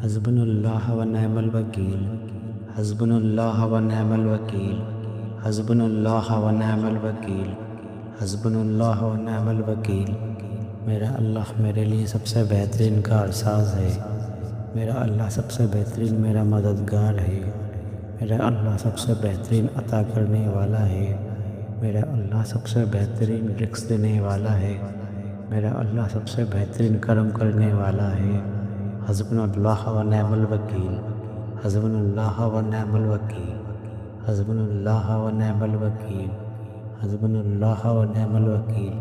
حسبنا اللہ و نعم الوکیل، حسبنا اللہ و نعم الوکیل، حسبنا اللہ و نعم الوکیل، حسبنا اللہ و نعم الوکیل۔ میرا اللہ میرے لیے سب سے بہترین کارساز ہے، میرا اللہ سب سے بہترین میرا مددگار ہے، میرا اللہ سب سے بہترین عطا کرنے والا ہے، میرا اللہ سب سے بہترین رزق دینے والا ہے، میرا اللہ سب سے بہترین کرم کرنے والا ہے۔ حسبنا اللہ و نعم الوکیل، حسبنا اللہ و نعم الوکیل، حسبنا اللہ و نعم الوکیل، حسبنا اللہ و نعم الوکیل۔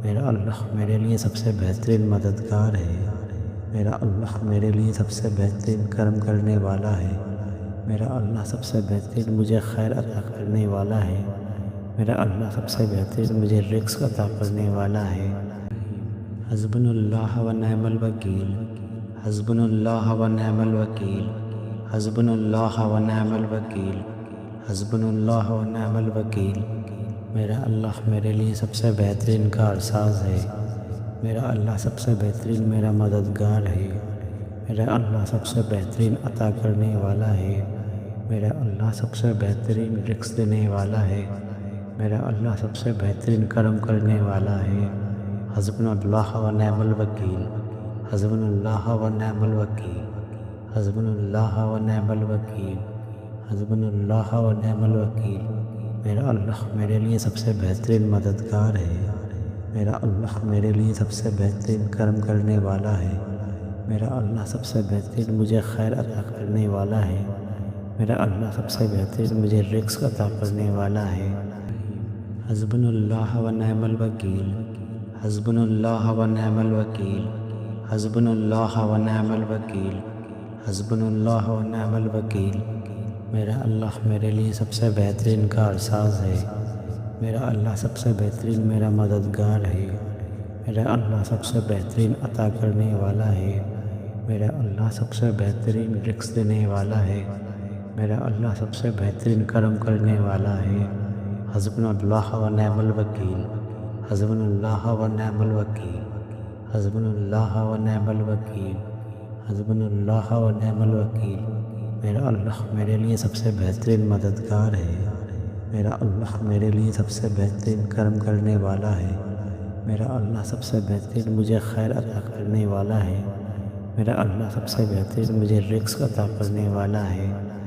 میرا اللہ میرے لیے سب سے بہترین مددگار ہے، میرا اللہ میرے لیے سب سے بہترین کرم کرنے والا ہے، میرا اللہ سب سے بہترین مجھے خیر عطا کرنے والا ہے، میرا اللہ سب سے بہترین مجھے رزق عطا کرنے والا ہے۔ حسبنا اللہ و نعم الوکیل، حسبنا اللہ و نعم الوکیل، حسبنا اللہ و نعم الوکیل، حسبنا اللہ و نعم الوکیل۔ میرا اللہ میرے لیے سب سے بہترین کارساز ہے، میرا اللہ سب سے بہترین میرا مددگار ہے، میرا اللہ سب سے بہترین عطا کرنے والا ہے، میرا اللہ سب سے بہترین رزق دینے والا ہے، میرا اللہ سب سے بہترین کرم کرنے والا ہے۔ حسبنا اللہ و نعم الوکیل، حسبنا اللہ و نعم الوکیل، حسبنا اللہ و نعم الوکیل، حسبنا اللہ و نعم الوکیل۔ میرا اللہ میرے لیے سب سے بہترین مددگار ہے، میرا اللہ میرے لیے سب سے بہترین کرم کرنے والا ہے، میرا اللہ سب سے بہترین مجھے خیر عطا کرنے والا ہے، میرا اللہ سب سے بہترین مجھے رزق عطا کرنے والا ہے۔ حسبنا اللہ و نعم الوکیل، حسبنا اللہ و نعم الوکیل، حسبنا اللہ و نعم الوکیل، حسبنا اللہ و نعم الوکیل۔ میرا اللہ میرے لیے سب سے بہترین کارساز ہے، میرا اللہ سب سے بہترین میرا مددگار ہے، میرا اللہ سب سے بہترین عطا کرنے والا ہے، میرا اللہ سب سے بہترین رزق دینے والا ہے، میرا اللہ سب سے بہترین کرم کرنے والا ہے۔ حسبنا اللہ و نعم الوکیل، حسبنا اللہ و نعم الوکیل، حسبنا اللہ و نعم الوکیل، حسبنا اللہ و نعم الوکیل۔ میرا اللہ میرے لیے سب سے بہترین مددگار ہے، میرا اللہ میرے لیے سب سے بہترین کرم کرنے والا ہے، میرا اللہ سب سے بہترین مجھے خیر عطا کرنے والا ہے، میرا اللہ سب سے بہترین مجھے رزق عطا کرنے والا ہے۔